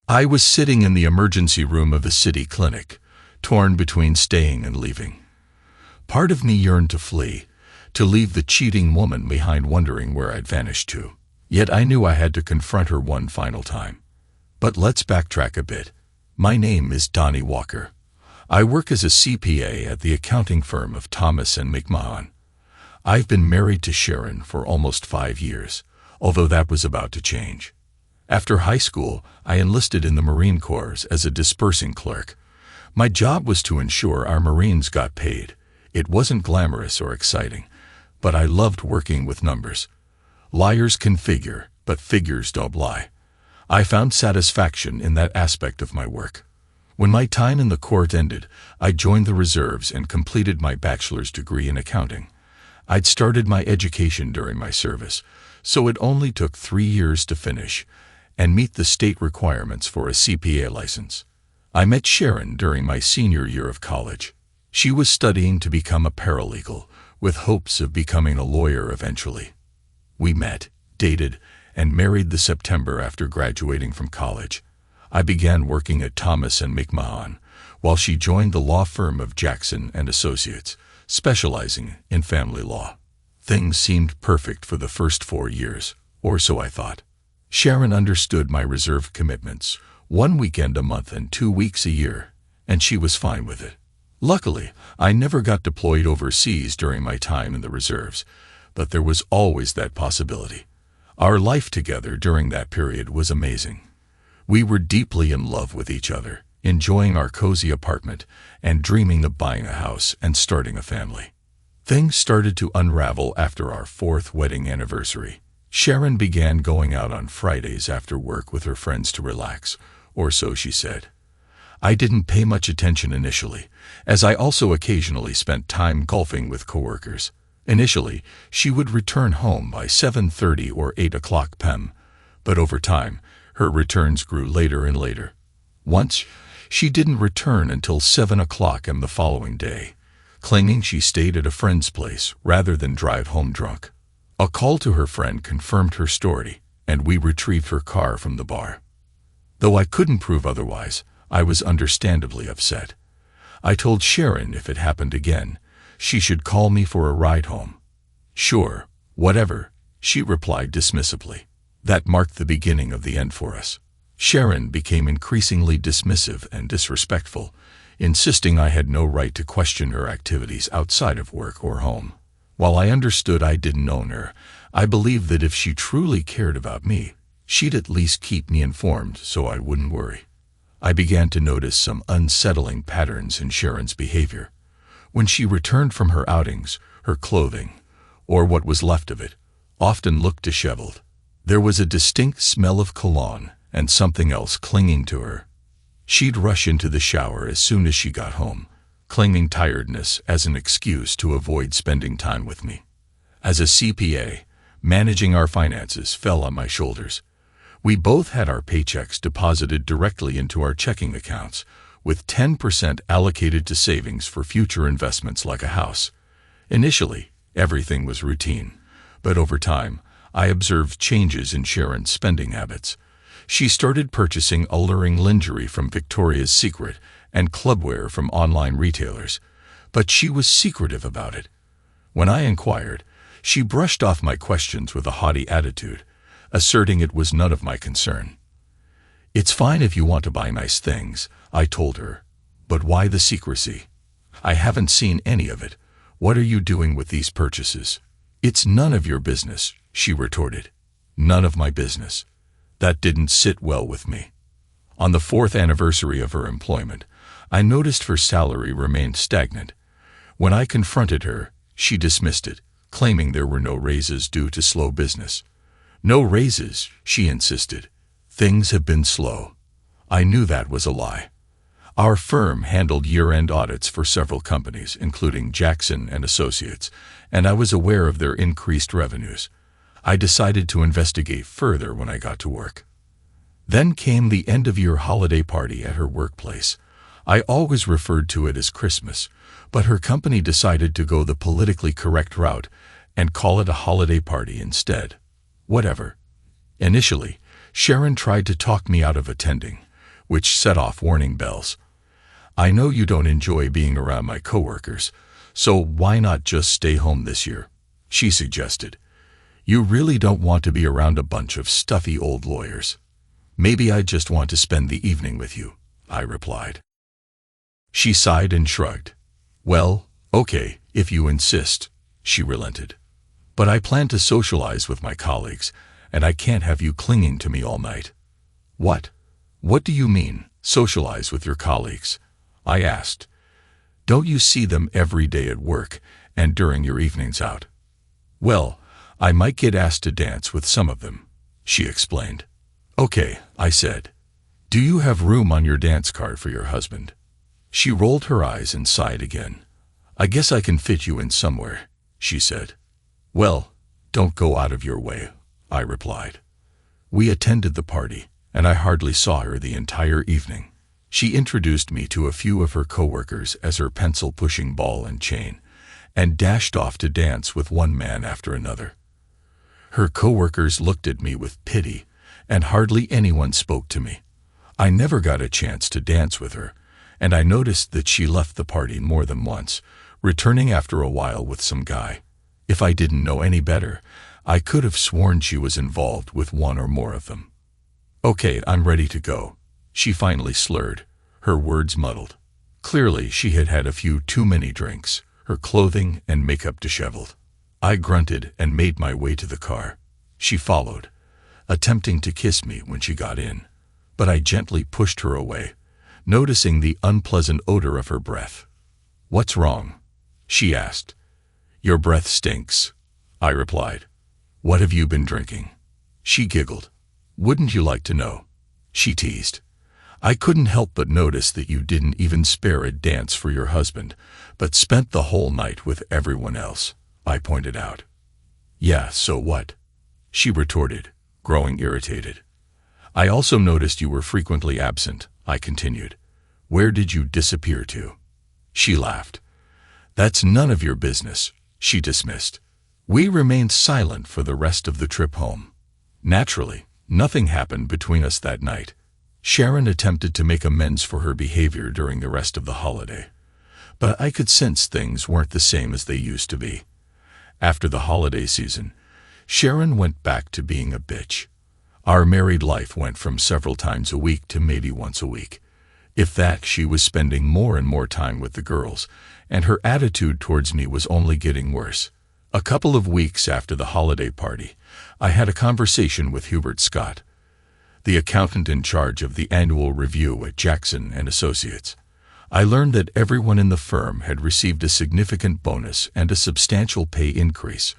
I was sitting in the emergency room of a city clinic, torn between staying and leaving. Part of me yearned to flee, to leave the cheating woman behind, wondering where I'd vanished to. Yet I knew I had to confront her one final time. But let's backtrack a bit. My name is Donnie Walker. I work as a CPA at the accounting firm of Thomas and McMahon. I've been married to Sharon for almost 5 years, although that was about to change. After high school, I enlisted in the Marine Corps as a dispersing clerk. My job was to ensure our Marines got paid. It wasn't glamorous or exciting, but I loved working with numbers. Liars can figure, but figures don't lie. I found satisfaction in that aspect of my work. When my time in the court ended, I joined the reserves and completed my bachelor's degree in accounting. I'd started my education during my service, so it only took 3 years to finish and meet the state requirements for a CPA license. I met Sharon during my senior year of college. She was studying to become a paralegal, with hopes of becoming a lawyer eventually. We met, dated, and married the September after graduating from college. I began working at Thomas and McMahon, while she joined the law firm of Jackson and Associates, specializing in family law. Things seemed perfect for the first 4 years, or so I thought. Sharon understood my reserve commitments, 1 weekend a month and 2 weeks a year, and she was fine with it. Luckily, I never got deployed overseas during my time in the reserves, but there was always that possibility. Our life together during that period was amazing. We were deeply in love with each other, enjoying our cozy apartment and dreaming of buying a house and starting a family. Things started to unravel after our 4th wedding anniversary. Sharon began going out on Fridays after work with her friends to relax, or so she said. I didn't pay much attention initially, as I also occasionally spent time golfing with coworkers. Initially, she would return home by 7:30 or 8 o'clock p.m., but over time, her returns grew later and later. Once, she didn't return until 7 o'clock the following day, claiming she stayed at a friend's place rather than drive home drunk. A call to her friend confirmed her story, and we retrieved her car from the bar. Though I couldn't prove otherwise, I was understandably upset. I told Sharon if it happened again, she should call me for a ride home. Sure, whatever, she replied dismissively. That marked the beginning of the end for us. Sharon became increasingly dismissive and disrespectful, insisting I had no right to question her activities outside of work or home. While I understood I didn't own her, I believed that if she truly cared about me, she'd at least keep me informed so I wouldn't worry. I began to notice some unsettling patterns in Sharon's behavior. When she returned from her outings, her clothing, or what was left of it, often looked disheveled. There was a distinct smell of cologne and something else clinging to her. She'd rush into the shower as soon as she got home, claiming tiredness as an excuse to avoid spending time with me. As a CPA, managing our finances fell on my shoulders. We both had our paychecks deposited directly into our checking accounts, with 10% allocated to savings for future investments like a house. Initially, everything was routine, but over time, I observed changes in Sharon's spending habits. She started purchasing alluring lingerie from Victoria's Secret and clubwear from online retailers, but she was secretive about it. When I inquired, she brushed off my questions with a haughty attitude, asserting it was none of my concern. It's fine if you want to buy nice things, I told her, but why the secrecy? I haven't seen any of it. What are you doing with these purchases? It's none of your business, she retorted. None of my business. That didn't sit well with me. On the 4th anniversary of her employment, I noticed her salary remained stagnant. When I confronted her, she dismissed it, claiming there were no raises due to slow business. No raises, she insisted. Things have been slow. I knew that was a lie. Our firm handled year-end audits for several companies, including Jackson and Associates, and I was aware of their increased revenues. I decided to investigate further when I got to work. Then came the end-of-year holiday party at her workplace. I always referred to it as Christmas, but her company decided to go the politically correct route and call it a holiday party instead. Whatever. Initially, Sharon tried to talk me out of attending, which set off warning bells. "I know you don't enjoy being around my coworkers, so why not just stay home this year?" she suggested. "You really don't want to be around a bunch of stuffy old lawyers." "Maybe I just want to spend the evening with you," I replied. She sighed and shrugged. "Well, okay, if you insist," she relented. "But I plan to socialize with my colleagues, and I can't have you clinging to me all night." "What? What do you mean, socialize with your colleagues?" I asked. "Don't you see them every day at work and during your evenings out?" "Well, I might get asked to dance with some of them," she explained. "Okay," I said. "Do you have room on your dance card for your husband?" She rolled her eyes and sighed again. "I guess I can fit you in somewhere," she said. "Well, don't go out of your way," I replied. We attended the party, and I hardly saw her the entire evening. She introduced me to a few of her coworkers as her pencil-pushing ball and chain, and dashed off to dance with one man after another. Her coworkers looked at me with pity, and hardly anyone spoke to me. I never got a chance to dance with her, and I noticed that she left the party more than once, returning after a while with some guy. If I didn't know any better, I could have sworn she was involved with one or more of them. "Okay, I'm ready to go," she finally slurred, her words muddled. Clearly, she had had a few too many drinks, her clothing and makeup disheveled. I grunted and made my way to the car. She followed, attempting to kiss me when she got in, but I gently pushed her away, noticing the unpleasant odor of her breath. "What's wrong?" she asked. "Your breath stinks," I replied. "What have you been drinking?" She giggled. "Wouldn't you like to know?" she teased. "I couldn't help but notice that you didn't even spare a dance for your husband, but spent the whole night with everyone else," I pointed out. "Yeah, so what?" she retorted, growing irritated. "I also noticed you were frequently absent," I continued. "Where did you disappear to?" She laughed. "That's none of your business," she dismissed. We remained silent for the rest of the trip home. Naturally, nothing happened between us that night. Sharon attempted to make amends for her behavior during the rest of the holiday, but I could sense things weren't the same as they used to be. After the holiday season, Sharon went back to being a bitch. Our married life went from several times a week to maybe once a week. If that, she was spending more and more time with the girls, and her attitude towards me was only getting worse. A couple of weeks after the holiday party, I had a conversation with Hubert Scott, the accountant in charge of the annual review at Jackson & Associates. I learned that everyone in the firm had received a significant bonus and a substantial pay increase.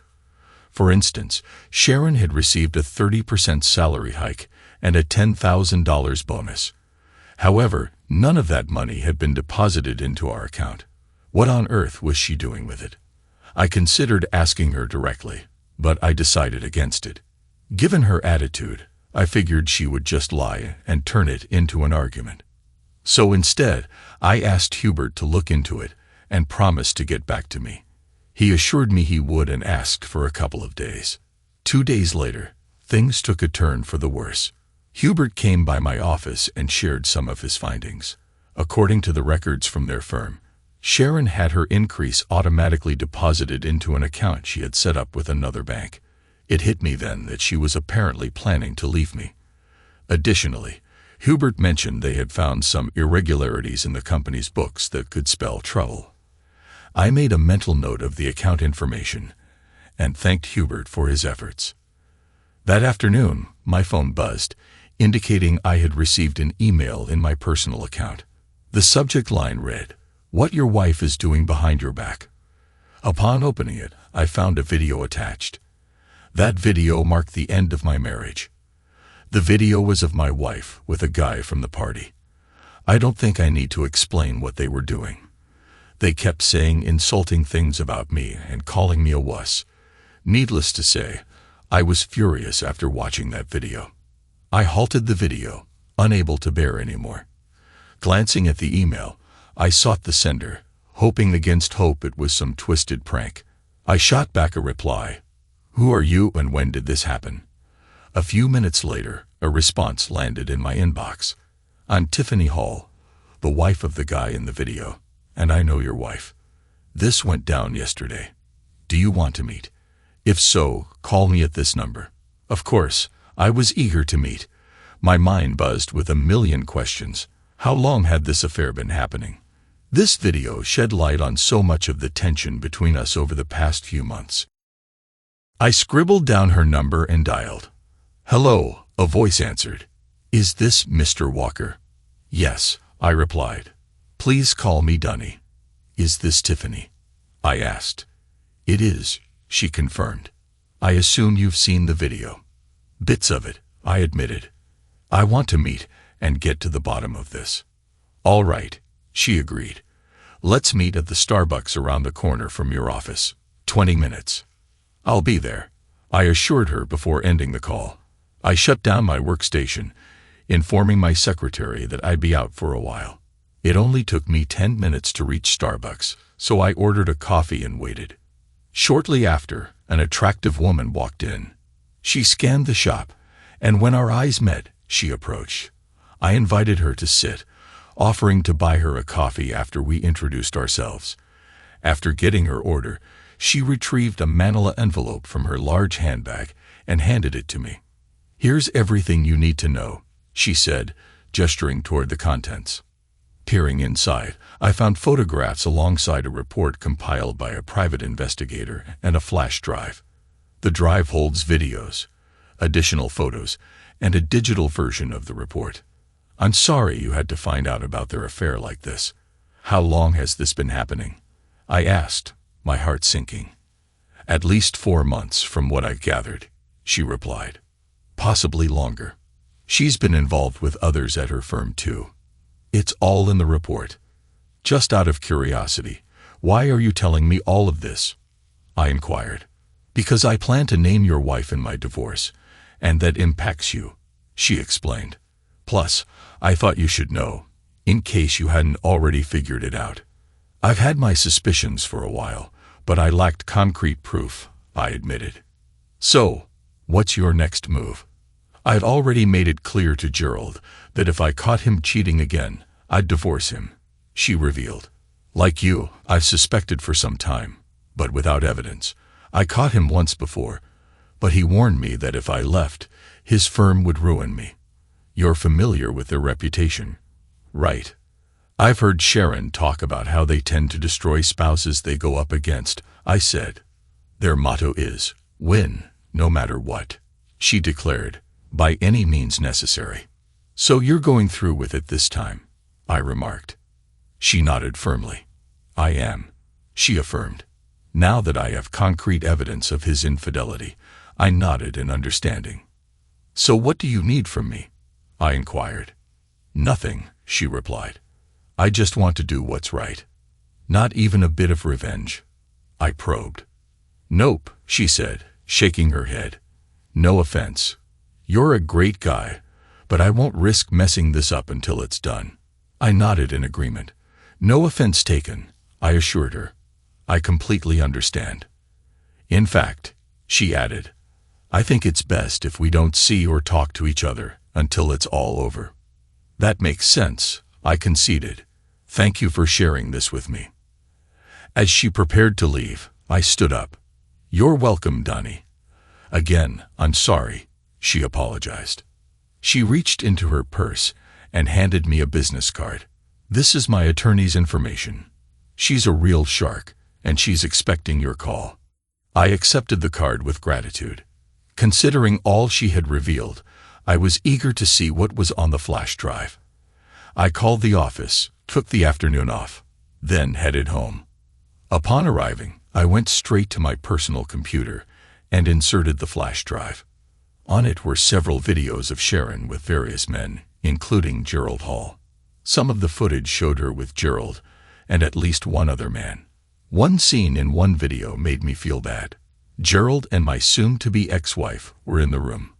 For instance, Sharon had received a 30% salary hike and a $10,000 bonus. However, none of that money had been deposited into our account. What on earth was she doing with it? I considered asking her directly, but I decided against it. Given her attitude, I figured she would just lie and turn it into an argument. So instead, I asked Hubert to look into it and promised to get back to me. He assured me he would and asked for a couple of days. 2 days later, things took a turn for the worse. Hubert came by my office and shared some of his findings. According to the records from their firm, Sharon had her increase automatically deposited into an account she had set up with another bank. It hit me then that she was apparently planning to leave me. Additionally, Hubert mentioned they had found some irregularities in the company's books that could spell trouble. I made a mental note of the account information and thanked Hubert for his efforts. That afternoon, my phone buzzed, indicating I had received an email in my personal account. The subject line read, "What your wife is doing behind your back." Upon opening it, I found a video attached. That video marked the end of my marriage. The video was of my wife with a guy from the party. I don't think I need to explain what they were doing. They kept saying insulting things about me and calling me a wuss. Needless to say, I was furious after watching that video. I halted the video, unable to bear anymore. Glancing at the email, I sought the sender, hoping against hope it was some twisted prank. I shot back a reply. "Who are you and when did this happen?" A few minutes later, a response landed in my inbox. I'm Tiffany Hall, the wife of the guy in the video, and I know your wife. This went down yesterday. Do you want to meet? If so, call me at this number." Of course, I was eager to meet. My mind buzzed with a million questions. How long had this affair been happening? This video shed light on so much of the tension between us over the past few months. I scribbled down her number and dialed. "Hello," a voice answered. "Is this Mr. Walker?" "Yes," I replied. "Please call me Dunny." "Is this Tiffany?" I asked. "It is," she confirmed. "I assume you've seen the video." "Bits of it," I admitted. "I want to meet and get to the bottom of this." "All right," she agreed. "Let's meet at the Starbucks around the corner from your office. 20 minutes. "I'll be there," I assured her before ending the call. I shut down my workstation, informing my secretary that I'd be out for a while. It only took me 10 minutes to reach Starbucks, so I ordered a coffee and waited. Shortly after, an attractive woman walked in. She scanned the shop, and when our eyes met, she approached. I invited her to sit, offering to buy her a coffee after we introduced ourselves. After getting her order, she retrieved a manila envelope from her large handbag and handed it to me. "Here's everything you need to know," she said, gesturing toward the contents. Peering inside, I found photographs alongside a report compiled by a private investigator and a flash drive. The drive holds videos, additional photos, and a digital version of the report. "I'm sorry you had to find out about their affair like this. How long has this been happening?" I asked, my heart sinking. "At least 4 months from what I've gathered," she replied. "Possibly longer. She's been involved with others at her firm too. It's all in the report." "Just out of curiosity, why are you telling me all of this?" I inquired. "Because I plan to name your wife in my divorce, and that impacts you," she explained. "Plus, I thought you should know, in case you hadn't already figured it out. I've had my suspicions for a while, but I lacked concrete proof," I admitted. "So, what's your next move?" "I'd already made it clear to Gerald that if I caught him cheating again, I'd divorce him," she revealed. "Like you, I've suspected for some time, but without evidence. I caught him once before, but he warned me that if I left, his firm would ruin me." "You're familiar with their reputation." "Right. I've heard Sharon talk about how they tend to destroy spouses they go up against," I said. "Their motto is, win, no matter what," she declared, "by any means necessary." "So you're going through with it this time," I remarked. She nodded firmly. "I am," she affirmed. Now that I have concrete evidence of his infidelity, I nodded in understanding. "So what do you need from me?" I inquired. "Nothing," she replied. "I just want to do what's right." "Not even a bit of revenge?" I probed. "Nope," she said, shaking her head. "No offense. You're a great guy, but I won't risk messing this up until it's done." I nodded in agreement. "No offense taken," I assured her. "I completely understand." "In fact," she added, "I think it's best if we don't see or talk to each other until it's all over." "That makes sense," I conceded. "Thank you for sharing this with me." As she prepared to leave, I stood up. "You're welcome, Donnie." "Again, I'm sorry," she apologized. She reached into her purse and handed me a business card. "This is my attorney's information. She's a real shark, and she's expecting your call." I accepted the card with gratitude. Considering all she had revealed, I was eager to see what was on the flash drive. I called the office, took the afternoon off, then headed home. Upon arriving, I went straight to my personal computer and inserted the flash drive. On it were several videos of Sharon with various men, including Gerald Hall. Some of the footage showed her with Gerald and at least one other man. One scene in one video made me feel bad. Gerald and my soon-to-be ex-wife were in the room.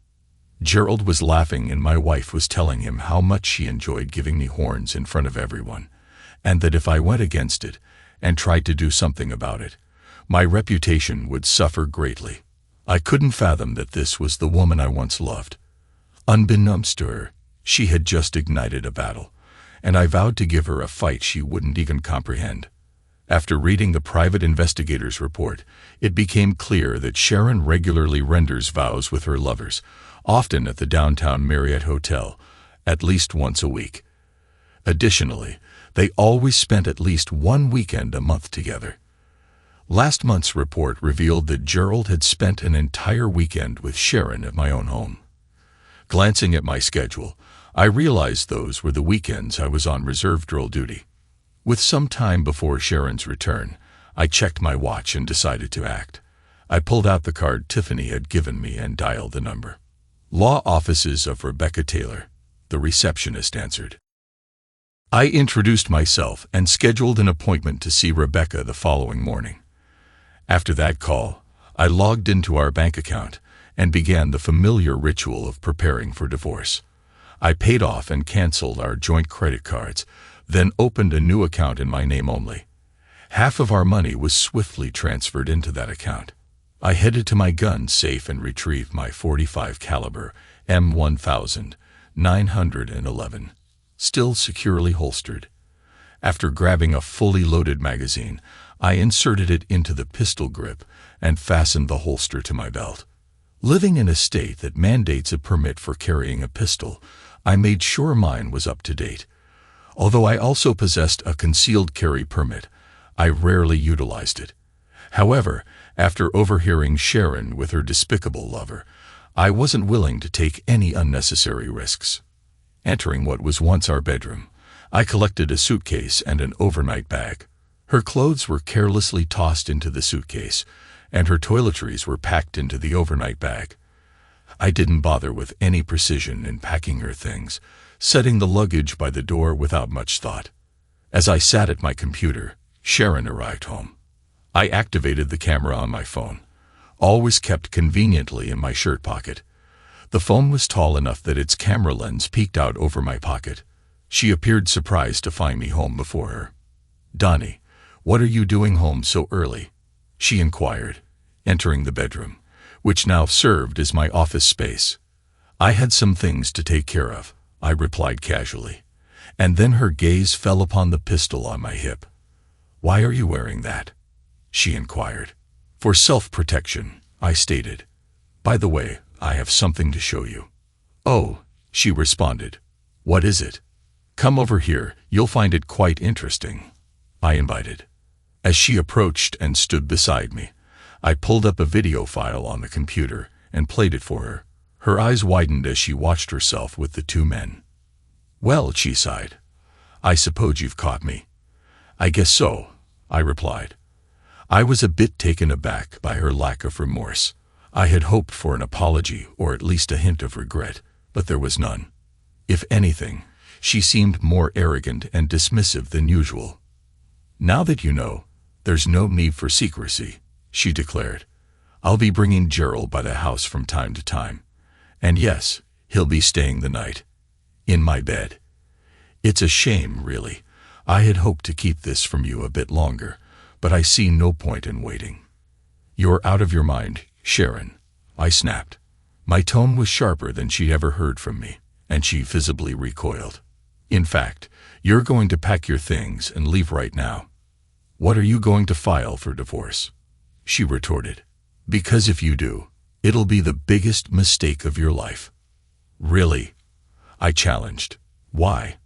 Gerald was laughing and my wife was telling him how much she enjoyed giving me horns in front of everyone, and that if I went against it and tried to do something about it, my reputation would suffer greatly. I couldn't fathom that this was the woman I once loved. Unbeknownst to her, She had just ignited a battle, and I vowed to give her a fight she wouldn't even comprehend. After reading the private investigator's report, it became clear that Sharon regularly renders vows with her lovers, often at the downtown Marriott Hotel, at least once a week. Additionally, they always spent at least one weekend a month together. Last month's report revealed that Gerald had spent an entire weekend with Sharon at my own home. Glancing at my schedule, I realized those were the weekends I was on reserve drill duty. With some time before Sharon's return, I checked my watch and decided to act. I pulled out the card Tiffany had given me and dialed the number. "Law offices of Rebecca Taylor," the receptionist answered. I introduced myself and scheduled an appointment to see Rebecca the following morning. After that call, I logged into our bank account and began the familiar ritual of preparing for divorce. I paid off and canceled our joint credit cards, then opened a new account in my name only. Half of our money was swiftly transferred into that account. I headed to my gun safe and retrieved my .45 caliber M1911, still securely holstered. After grabbing a fully loaded magazine, I inserted it into the pistol grip and fastened the holster to my belt. Living in a state that mandates a permit for carrying a pistol, I made sure mine was up to date. Although I also possessed a concealed carry permit, I rarely utilized it. However, after overhearing Sharon with her despicable lover, I wasn't willing to take any unnecessary risks. Entering what was once our bedroom, I collected a suitcase and an overnight bag. Her clothes were carelessly tossed into the suitcase, and her toiletries were packed into the overnight bag. I didn't bother with any precision in packing her things, setting the luggage by the door without much thought. As I sat at my computer, Sharon arrived home. I activated the camera on my phone, always kept conveniently in my shirt pocket. The phone was tall enough that its camera lens peeked out over my pocket. She appeared surprised to find me home before her. "Donnie, what are you doing home so early?" she inquired, entering the bedroom, which now served as my office space. "I had some things to take care of," I replied casually, and then her gaze fell upon the pistol on my hip. "Why are you wearing that?" she inquired. "For self-protection," I stated. "By the way, I have something to show you." "Oh," she responded. "What is it?" "Come over here, you'll find it quite interesting," I invited. As she approached and stood beside me, I pulled up a video file on the computer and played it for her. Her eyes widened as she watched herself with the two men. "Well," she sighed, "I suppose you've caught me." "I guess so," I replied. I was a bit taken aback by her lack of remorse. I had hoped for an apology or at least a hint of regret, but there was none. If anything, she seemed more arrogant and dismissive than usual. "Now that you know, there's no need for secrecy," she declared. "I'll be bringing Gerald by the house from time to time. And yes, he'll be staying the night. In my bed. It's a shame, really. I had hoped to keep this from you a bit longer, but I see no point in waiting." "You're out of your mind, Sharon," I snapped. My tone was sharper than she'd ever heard from me, and she visibly recoiled. "In fact, you're going to pack your things and leave right now." "What are you going to file for divorce?" she retorted. "Because if you do, it'll be the biggest mistake of your life." "Really?" I challenged. "Why?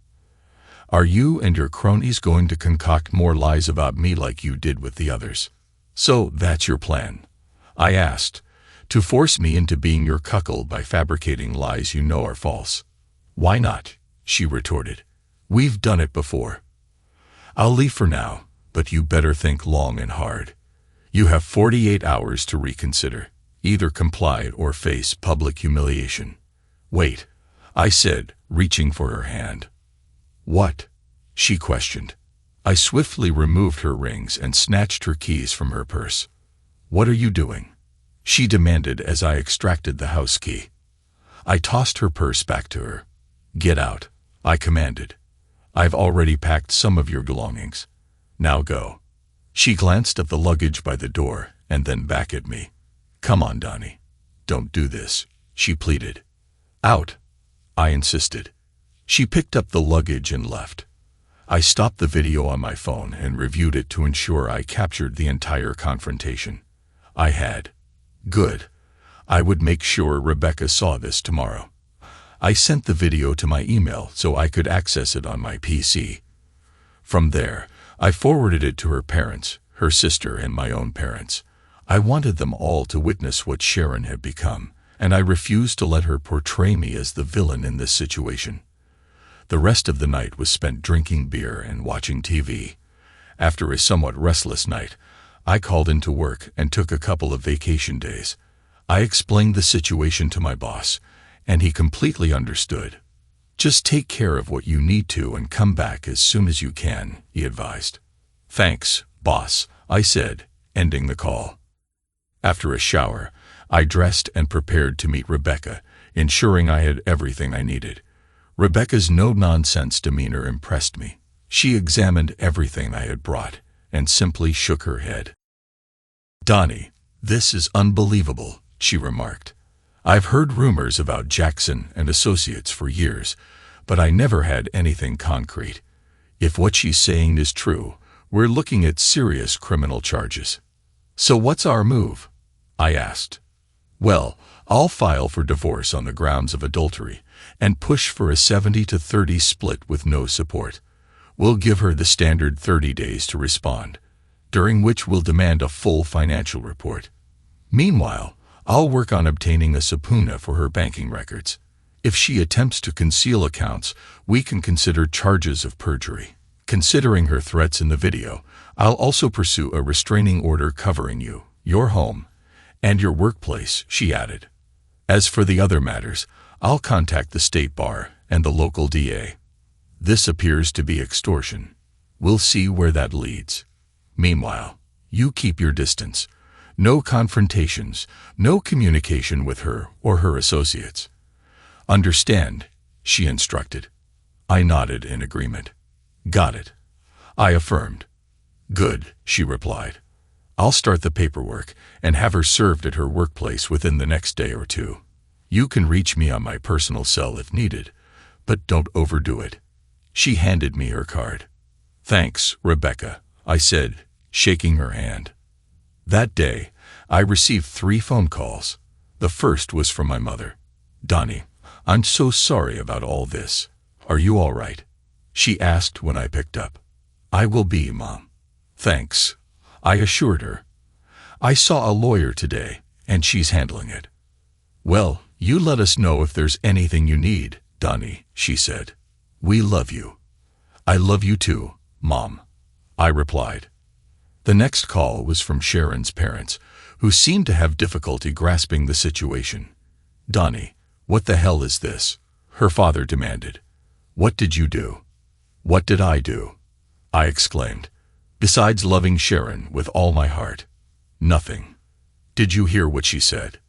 Are you and your cronies going to concoct more lies about me like you did with the others?" "So that's your plan?" I asked, "to force me into being your cuckold by fabricating lies you know are false?" "Why not?" she retorted. "We've done it before. I'll leave for now, but you better think long and hard. You have 48 hours to reconsider. Either comply or face public humiliation." "Wait," I said, reaching for her hand. "What?" she questioned. I swiftly removed her rings and snatched her keys from her purse. "What are you doing?" she demanded as I extracted the house key. I tossed her purse back to her. "Get out," I commanded. "I've already packed some of your belongings. Now go." She glanced at the luggage by the door and then back at me. "Come on, Donnie. Don't do this," she pleaded. "Out," I insisted. She picked up the luggage and left. I stopped the video on my phone and reviewed it to ensure I captured the entire confrontation. I had. Good. I would make sure Rebecca saw this tomorrow. I sent the video to my email so I could access it on my PC. From there, I forwarded it to her parents, her sister, and my own parents. I wanted them all to witness what Sharon had become, and I refused to let her portray me as the villain in this situation. The rest of the night was spent drinking beer and watching TV. After a somewhat restless night, I called into work and took a couple of vacation days. I explained the situation to my boss, and he completely understood. Just take care of what you need to and come back as soon as you can, he advised. Thanks, boss, I said, ending the call. After a shower, I dressed and prepared to meet Rebecca, ensuring I had everything I needed. Rebecca's no-nonsense demeanor impressed me. She examined everything I had brought and simply shook her head. "Donnie, this is unbelievable," she remarked. "I've heard rumors about Jackson and Associates for years, but I never had anything concrete. If what she's saying is true, we're looking at serious criminal charges." "So what's our move?" I asked. "Well, I'll file for divorce on the grounds of adultery and push for a 70-30 split with no support. We'll give her the standard 30 days to respond, during which we'll demand a full financial report. Meanwhile, I'll work on obtaining a subpoena for her banking records. If she attempts to conceal accounts, we can consider charges of perjury. Considering her threats in the video, I'll also pursue a restraining order covering you, your home, and your workplace," she added. "As for the other matters, I'll contact the state bar and the local DA. This appears to be extortion. We'll see where that leads. Meanwhile, you keep your distance. No confrontations, no communication with her or her associates." "Understand," she instructed. I nodded in agreement. "Got it," I affirmed. "Good," she replied. "I'll start the paperwork and have her served at her workplace within the next day or two. You can reach me on my personal cell if needed, but don't overdo it." She handed me her card. "Thanks, Rebecca," I said, shaking her hand. That day, I received 3 phone calls. The first was from my mother. "Donnie, I'm so sorry about all this. Are you all right?" she asked when I picked up. "I will be, Mom." "Thanks," I assured her. "I saw a lawyer today, and she's handling it." "Well, you let us know if there's anything you need, Donnie," she said. "We love you." "I love you too, Mom," I replied. The next call was from Sharon's parents, who seemed to have difficulty grasping the situation. "Donnie, what the hell is this?" her father demanded. "What did you do?" "What did I do?" I exclaimed. "Besides loving Sharon with all my heart, nothing." "Did you hear what she said?"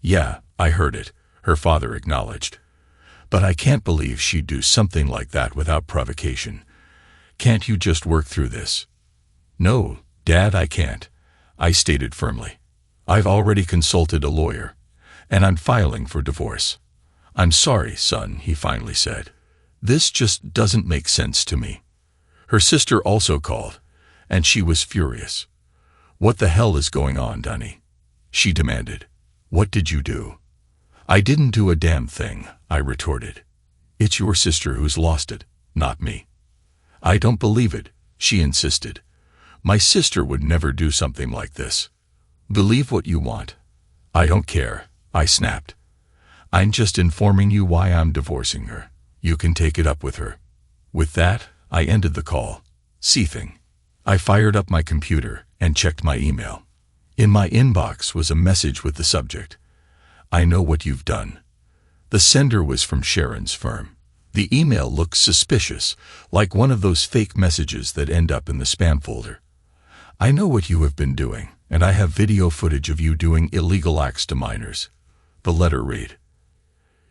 "Yeah, I heard it," her father acknowledged. "But I can't believe she'd do something like that without provocation. Can't you just work through this?" "No, Dad, I can't," I stated firmly. "I've already consulted a lawyer, and I'm filing for divorce." "I'm sorry, son," he finally said. "This just doesn't make sense to me." Her sister also called, and she was furious. "What the hell is going on, Donnie?" she demanded. "What did you do?" "I didn't do a damn thing," I retorted. "It's your sister who's lost it, not me." "I don't believe it," she insisted. "My sister would never do something like this." "Believe what you want. I don't care," I snapped. "I'm just informing you why I'm divorcing her. You can take it up with her." With that, I ended the call, seething. I fired up my computer and checked my email. In my inbox was a message with the subject, "I know what you've done." The sender was from Sharon's firm. The email looked suspicious, like one of those fake messages that end up in the spam folder. "I know what you have been doing, and I have video footage of you doing illegal acts to minors." The letter read,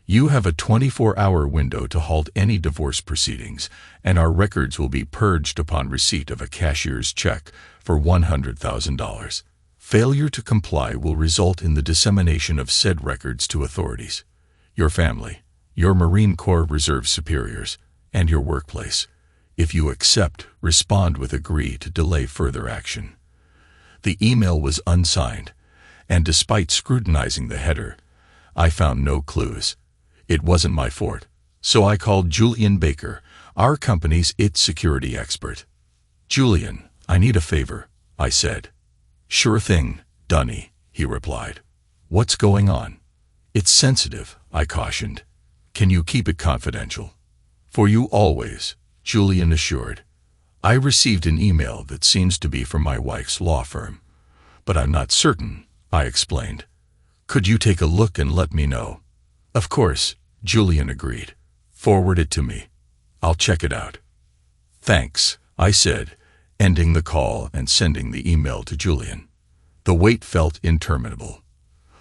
"You have a 24-hour window to halt any divorce proceedings, and our records will be purged upon receipt of a cashier's check for $100,000. Failure to comply will result in the dissemination of said records to authorities. Your family, your Marine Corps Reserve superiors, and your workplace. If you accept, respond with agree to delay further action. The email was unsigned, and despite scrutinizing the header, I found no clues. It wasn't my forte, so I called Julian Baker, our company's security expert. "Julian, I need a favor," I said. "Sure thing, Dunny," he replied. "What's going on?" "It's sensitive," I cautioned. "Can you keep it confidential?" "For you always," Julian assured. "I received an email that seems to be from my wife's law firm, but I'm not certain," I explained. "Could you take a look and let me know?" "Of course," Julian agreed. "Forward it to me. I'll check it out." "Thanks," I said, ending the call and sending the email to Julian. The wait felt interminable.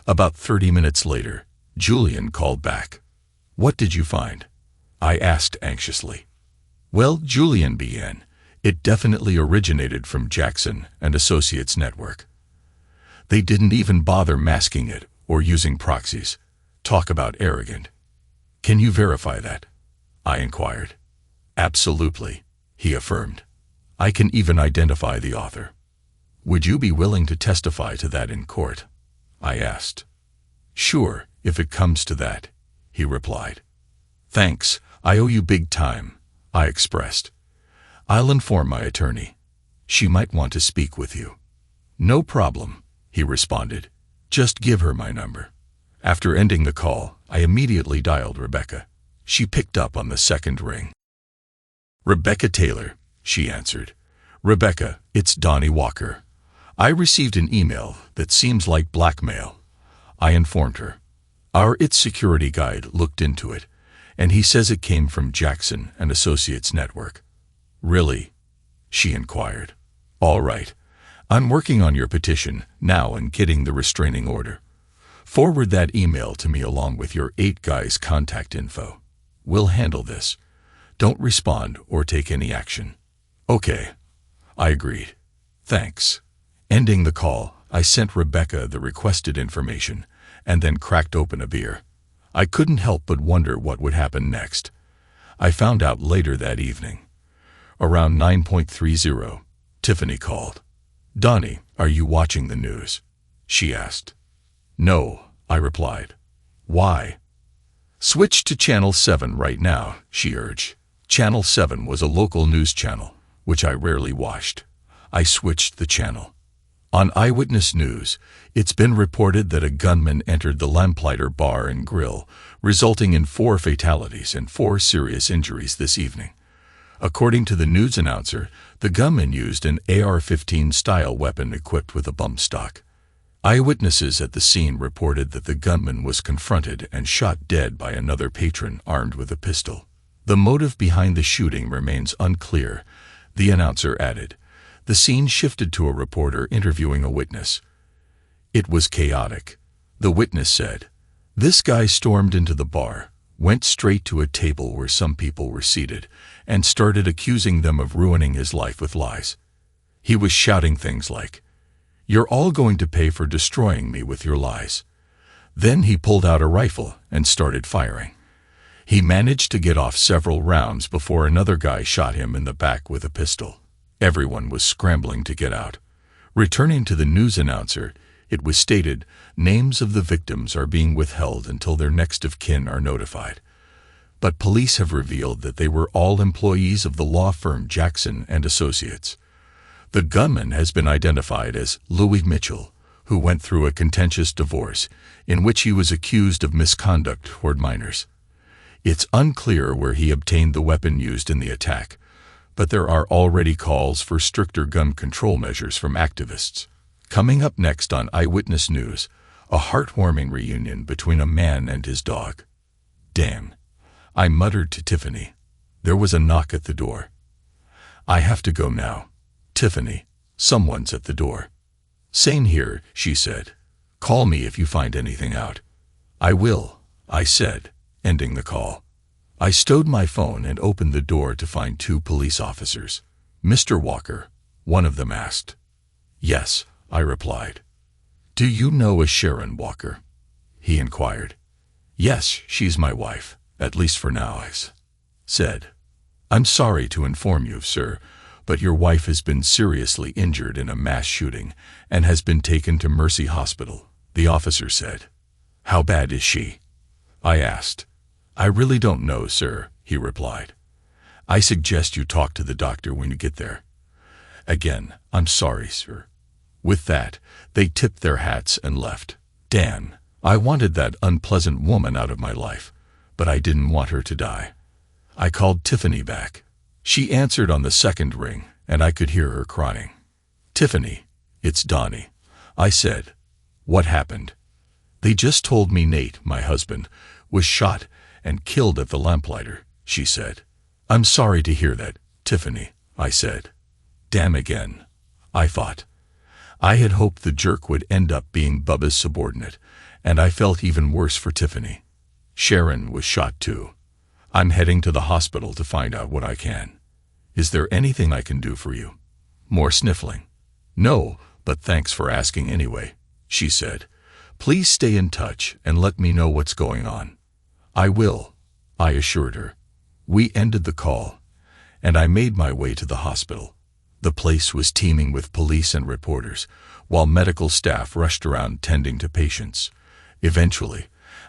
About 30 minutes later, Julian called back. "What did you find?" I asked anxiously. "Well," Julian began, "it definitely originated from Jackson and Associates Network. They didn't even bother masking it or using proxies. Talk about arrogant." "Can you verify that?" I inquired. "Absolutely," he affirmed. "I can even identify the author." "Would you be willing to testify to that in court?" I asked. "Sure, if it comes to that," he replied. "Thanks, I owe you big time," I expressed. "I'll inform my attorney. She might want to speak with you." "No problem," he responded. "Just give her my number." After ending the call, I immediately dialed Rebecca. She picked up on the second ring. "Rebecca Taylor," she answered. "Rebecca, it's Donnie Walker. I received an email that seems like blackmail," I informed her. "Our security guide looked into it, and he says it came from Jackson and Associates Network." "Really?" she inquired. "All right. I'm working on your petition now and getting the restraining order. Forward that email to me along with your 8 guys' contact info. We'll handle this. Don't respond or take any action." "Okay," I agreed. "Thanks." Ending the call, I sent Rebecca the requested information and then cracked open a beer. I couldn't help but wonder what would happen next. I found out later that evening. Around 9:30, Tiffany called. "Donnie, are you watching the news?" she asked. "No," I replied. "Why?" "Switch to Channel 7 right now," she urged. Channel 7 was a local news channel, which I rarely watched. I switched the channel. On Eyewitness News, it's been reported that a gunman entered the Lamplighter Bar and Grill, resulting in 4 fatalities and 4 serious injuries this evening. According to the news announcer, the gunman used an AR-15 style weapon equipped with a bump stock. Eyewitnesses at the scene reported that the gunman was confronted and shot dead by another patron armed with a pistol. "The motive behind the shooting remains unclear," the announcer added. The scene shifted to a reporter interviewing a witness. "It was chaotic," the witness said. "This guy stormed into the bar, went straight to a table where some people were seated, and started accusing them of ruining his life with lies. He was shouting things like, 'You're all going to pay for destroying me with your lies.' Then he pulled out a rifle and started firing. He managed to get off several rounds before another guy shot him in the back with a pistol. Everyone was scrambling to get out." Returning to the news announcer, it was stated, "Names of the victims are being withheld until their next of kin are notified." But police have revealed that they were all employees of the law firm Jackson and Associates. The gunman has been identified as Louis Mitchell, who went through a contentious divorce in which he was accused of misconduct toward minors. It's unclear where he obtained the weapon used in the attack, but there are already calls for stricter gun control measures from activists. Coming up next on Eyewitness News, a heartwarming reunion between a man and his dog. "Damn," I muttered to Tiffany. There was a knock at the door. "I have to go now. Tiffany, someone's at the door." "Same here," she said. "Call me if you find anything out." "I will," I said, ending the call. I stowed my phone and opened the door to find 2 police officers. "Mr. Walker?" one of them asked. "Yes," I replied. "Do you know a Sharon Walker?" he inquired. "Yes, she's my wife. At least for now, I said. I'm sorry to inform you, sir, but your wife has been seriously injured in a mass shooting and has been taken to Mercy Hospital, the officer said. How bad is she? I asked. I really don't know, sir, he replied. I suggest you talk to the doctor when you get there. Again, I'm sorry, sir. With that, they tipped their hats and left. Dan, I wanted that unpleasant woman out of my life, but I didn't want her to die. I called Tiffany back. She answered on the second ring, and I could hear her crying. Tiffany, it's Donnie, I said. What happened? They just told me Nate, my husband, was shot and killed at the lamplighter, she said. I'm sorry to hear that, Tiffany, I said. Damn again, I thought. I had hoped the jerk would end up being Bubba's subordinate, and I felt even worse for Tiffany. Sharon was shot too. I'm heading to the hospital to find out what I can. Is there anything I can do for you? More sniffling. No, but thanks for asking anyway, she said. Please stay in touch and let me know what's going on. I will, I assured her. We ended the call, and I made my way to the hospital. The place was teeming with police and reporters, while medical staff rushed around tending to patients. Eventually,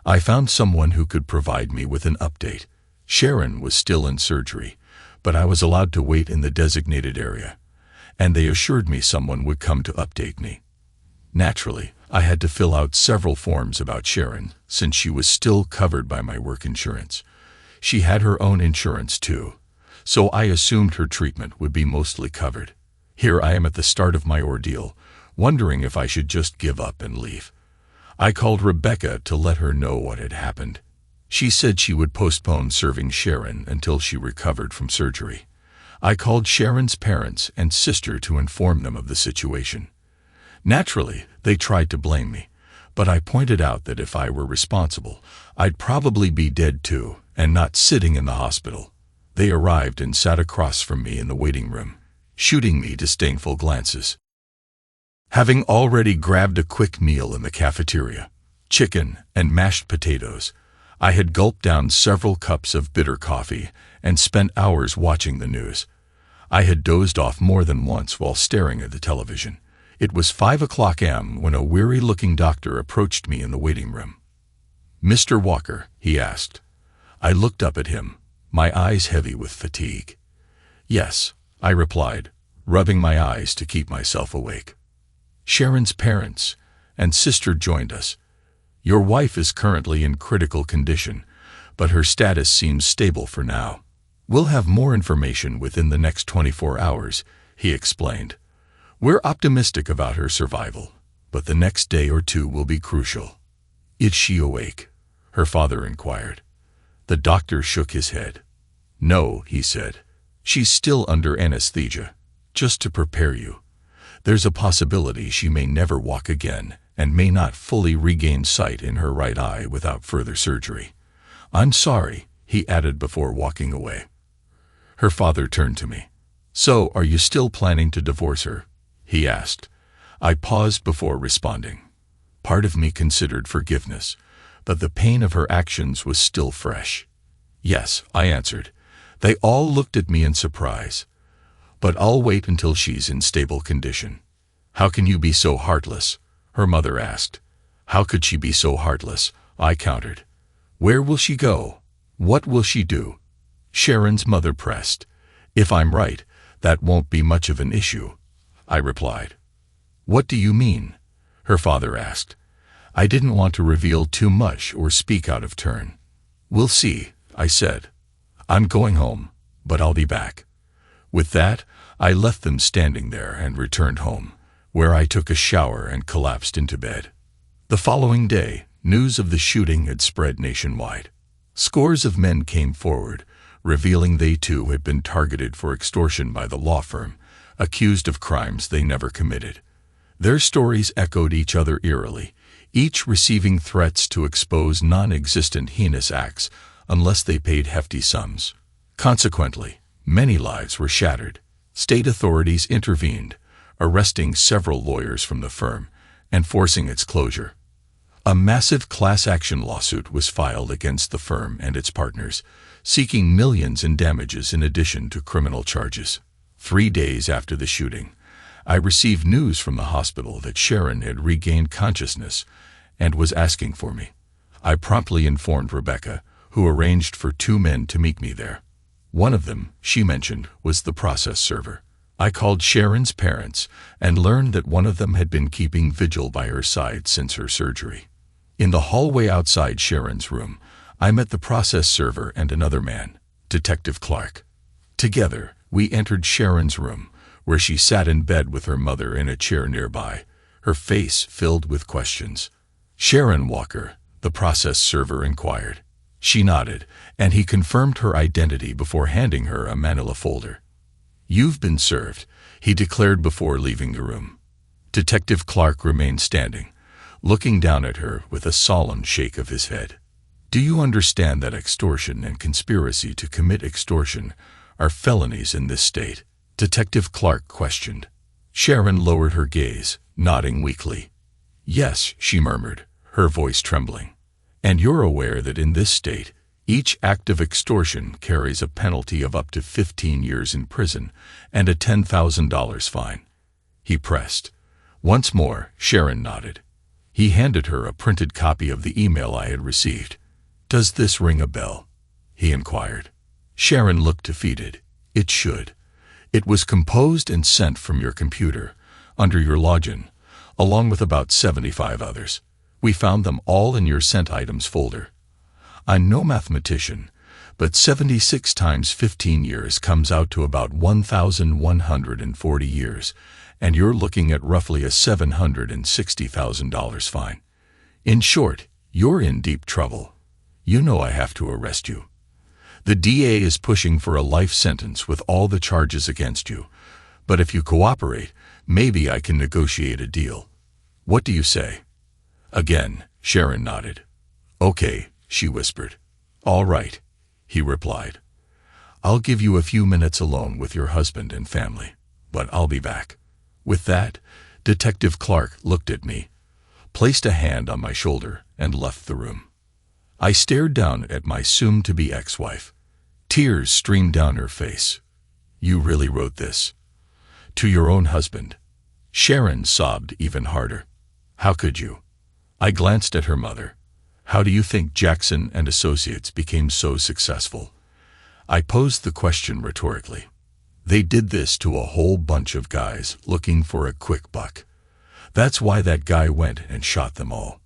I found someone who could provide me with an update. Sharon was still in surgery, but I was allowed to wait in the designated area, and they assured me someone would come to update me. Naturally, I had to fill out several forms about Sharon, since she was still covered by my work insurance. She had her own insurance too, so I assumed her treatment would be mostly covered. Here I am at the start of my ordeal, wondering if I should just give up and leave. I called Rebecca to let her know what had happened. She said she would postpone serving Sharon until she recovered from surgery. I called Sharon's parents and sister to inform them of the situation. Naturally, they tried to blame me, but I pointed out that if I were responsible, I'd probably be dead too, and not sitting in the hospital. They arrived and sat across from me in the waiting room, shooting me disdainful glances. Having already grabbed a quick meal in the cafeteria, chicken and mashed potatoes, I had gulped down several cups of bitter coffee and spent hours watching the news. I had dozed off more than once while staring at the television. It was 5:00 a.m. when a weary-looking doctor approached me in the waiting room. Mr. Walker, he asked. I looked up at him, my eyes heavy with fatigue. Yes, I replied, rubbing my eyes to keep myself awake. Sharon's parents and sister joined us. Your wife is currently in critical condition, but her status seems stable for now. We'll have more information within the next 24 hours, he explained. We're optimistic about her survival, but the next day or two will be crucial. Is she awake? Her father inquired. The doctor shook his head. No, he said. She's still under anesthesia, just to prepare you. There's a possibility she may never walk again and may not fully regain sight in her right eye without further surgery. I'm sorry, he added before walking away. Her father turned to me. So, are you still planning to divorce her? He asked. I paused before responding. Part of me considered forgiveness, but the pain of her actions was still fresh. Yes, I answered. They all looked at me in surprise. But I'll wait until she's in stable condition. How can you be so heartless? Her mother asked. How could she be so heartless? I countered. Where will she go? What will she do? Sharon's mother pressed. If I'm right, that won't be much of an issue, I replied. What do you mean? Her father asked. I didn't want to reveal too much or speak out of turn. We'll see, I said. I'm going home, but I'll be back. With that, I left them standing there and returned home, where I took a shower and collapsed into bed. The following day, news of the shooting had spread nationwide. Scores of men came forward, revealing they too had been targeted for extortion by the law firm, accused of crimes they never committed. Their stories echoed each other eerily, each receiving threats to expose non-existent heinous acts unless they paid hefty sums. Consequently, many lives were shattered. State authorities intervened, arresting several lawyers from the firm and forcing its closure. A massive class action lawsuit was filed against the firm and its partners, seeking millions in damages in addition to criminal charges. 3 days after the shooting, I received news from the hospital that Sharon had regained consciousness and was asking for me. I promptly informed Rebecca, who arranged for 2 men to meet me there. One of them, she mentioned, was the process server. I called Sharon's parents and learned that one of them had been keeping vigil by her side since her surgery. In the hallway outside Sharon's room, I met the process server and another man, Detective Clark. Together, we entered Sharon's room, where she sat in bed with her mother in a chair nearby, her face filled with questions. "Sharon Walker," the process server inquired. She nodded, and he confirmed her identity before handing her a manila folder. "You've been served," he declared before leaving the room. Detective Clark remained standing, looking down at her with a solemn shake of his head. "Do you understand that extortion and conspiracy to commit extortion are felonies in this state?" Detective Clark questioned. Sharon lowered her gaze, nodding weakly. "Yes," she murmured, her voice trembling. "And you're aware that in this state, each act of extortion carries a penalty of up to 15 years in prison and a $10,000 fine." He pressed. Once more, Sharon nodded. He handed her a printed copy of the email I had received. "Does this ring a bell?" he inquired. Sharon looked defeated. "It should. It was composed and sent from your computer, under your login, along with about 75 others. We found them all in your sent items folder. I'm no mathematician, but 76 times 15 years comes out to about 1,140 years, and you're looking at roughly a $760,000 fine. In short, you're in deep trouble. You know I have to arrest you. The DA is pushing for a life sentence with all the charges against you, but if you cooperate, maybe I can negotiate a deal. What do you say?" Again, Sharon nodded. "Okay," she whispered. "All right," he replied. "I'll give you a few minutes alone with your husband and family, but I'll be back." With that, Detective Clark looked at me, placed a hand on my shoulder, and left the room. I stared down at my soon-to-be ex-wife. Tears streamed down her face. "You really wrote this? To your own husband?" Sharon sobbed even harder. "How could you?" I glanced at her mother. "How do you think Jackson and Associates became so successful?" I posed the question rhetorically. "They did this to a whole bunch of guys looking for a quick buck. That's why that guy went and shot them all.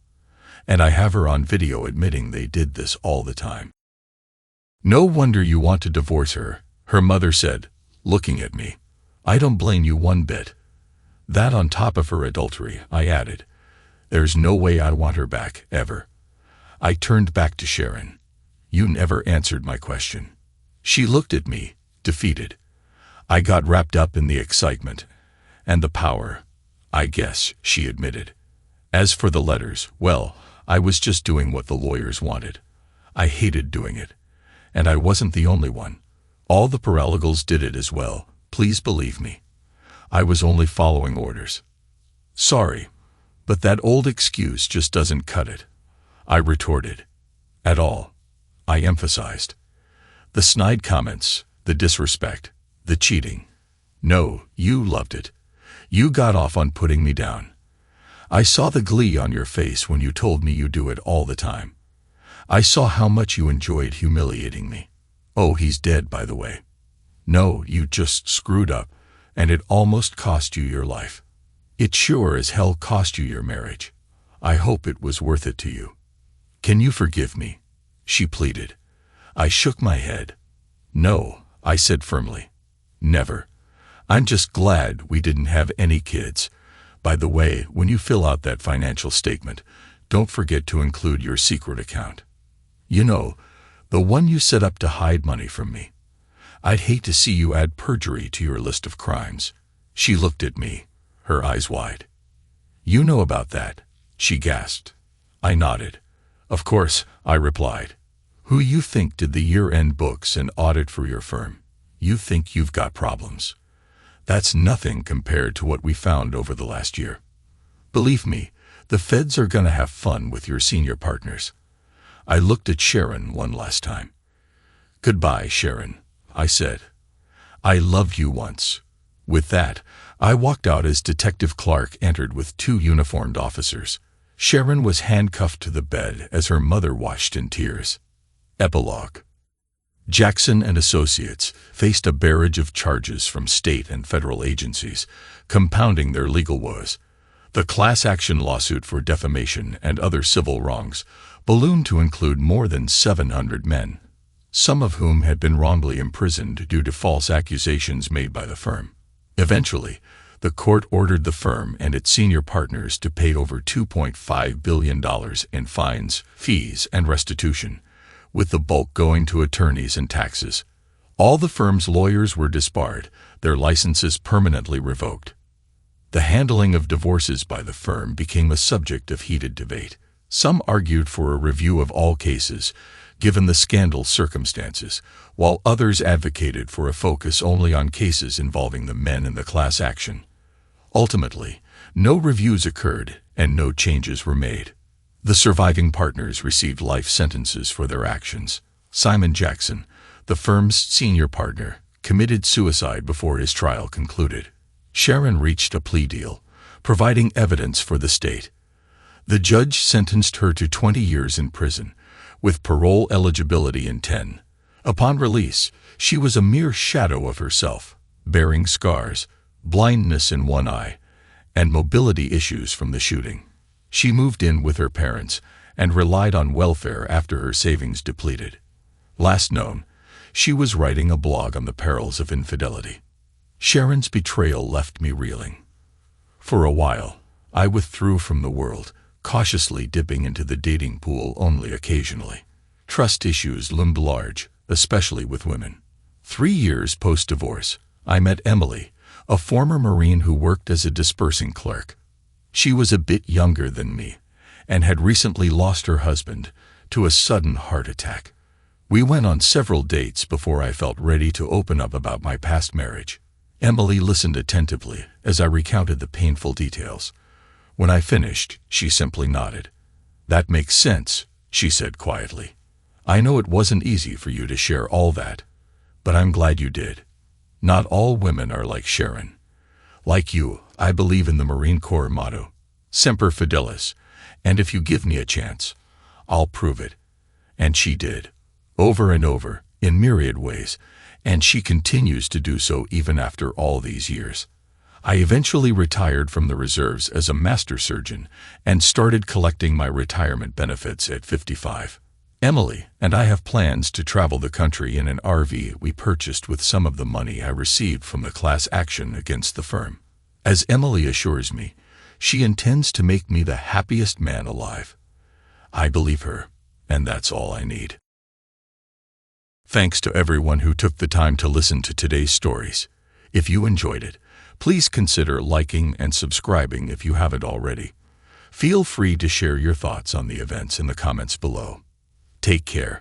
And I have her on video admitting they did this all the time." "No wonder you want to divorce her," her mother said, looking at me. "I don't blame you one bit. That on top of her adultery," I added. "There's no way I want her back, ever." I turned back to Sharon. "You never answered my question." She looked at me, defeated. I got wrapped up in the excitement and the power, I guess, she admitted. As for the letters, well, I was just doing what the lawyers wanted. I hated doing it. And I wasn't the only one. All the paralegals did it as well, please believe me. I was only following orders. "Sorry, but that old excuse just doesn't cut it," I retorted. "At all," I emphasized. "The snide comments, the disrespect, the cheating. No, you loved it. You got off on putting me down. I saw the glee on your face when you told me you do it all the time. I saw how much you enjoyed humiliating me. Oh, he's dead, by the way. No, you just screwed up, and it almost cost you your life. It sure as hell cost you your marriage. I hope it was worth it to you. Can you forgive me?" she pleaded. I shook my head. "No," I said firmly. "Never. I'm just glad we didn't have any kids. By the way, when you fill out that financial statement, don't forget to include your secret account. You know, the one you set up to hide money from me. I'd hate to see you add perjury to your list of crimes." She looked at me, her eyes wide. "You know about that?" she gasped. I nodded. "Of course," I replied. "Who you think did the year-end books and audit for your firm? You think you've got problems. That's nothing compared to what we found over the last year. Believe me, The feds are gonna have fun with your senior partners. I looked at Sharon one last time. Goodbye, Sharon, I said. I loved you once. With that, I walked out as Detective Clark entered with 2 uniformed officers. Sharon was handcuffed to the bed as her mother watched in tears. Epilogue. Jackson and Associates faced a barrage of charges from state and federal agencies, compounding their legal woes. The class action lawsuit for defamation and other civil wrongs ballooned to include more than 700 men, some of whom had been wrongly imprisoned due to false accusations made by the firm. Eventually, the court ordered the firm and its senior partners to pay over $2.5 billion in fines, fees, and restitution, with the bulk going to attorneys and taxes. All the firm's lawyers were disbarred, their licenses permanently revoked. The handling of divorces by the firm became a subject of heated debate. Some argued for a review of all cases, given the scandal circumstances, while others advocated for a focus only on cases involving the men in the class action. Ultimately, no reviews occurred and no changes were made. The surviving partners received life sentences for their actions. Simon Jackson, the firm's senior partner, committed suicide before his trial concluded. Sharon reached a plea deal, providing evidence for the state. The judge sentenced her to 20 years in prison, with parole eligibility in 10. Upon release, she was a mere shadow of herself, bearing scars, blindness in one eye, and mobility issues from the shooting. She moved in with her parents and relied on welfare after her savings depleted. Last known, she was writing a blog on the perils of infidelity. Sharon's betrayal left me reeling. For a while, I withdrew from the world, cautiously dipping into the dating pool only occasionally. Trust issues loomed large, especially with women. 3 years post-divorce, I met Emily, a former Marine who worked as a dispersing clerk. She was a bit younger than me and had recently lost her husband to a sudden heart attack. We went on several dates before I felt ready to open up about my past marriage. Emily listened attentively as I recounted the painful details. When I finished, she simply nodded. "That makes sense," she said quietly. "I know it wasn't easy for you to share all that, but I'm glad you did. Not all women are like Sharon. Like you, I believe in the Marine Corps motto, Semper Fidelis, and if you give me a chance, I'll prove it." And she did, over and over, in myriad ways, and she continues to do so even after all these years. I eventually retired from the reserves as a master surgeon and started collecting my retirement benefits at 55. Emily and I have plans to travel the country in an RV we purchased with some of the money I received from the class action against the firm. As Emily assures me, she intends to make me the happiest man alive. I believe her, and that's all I need. Thanks to everyone who took the time to listen to today's stories. If you enjoyed it, please consider liking and subscribing if you haven't already. Feel free to share your thoughts on the events in the comments below. Take care.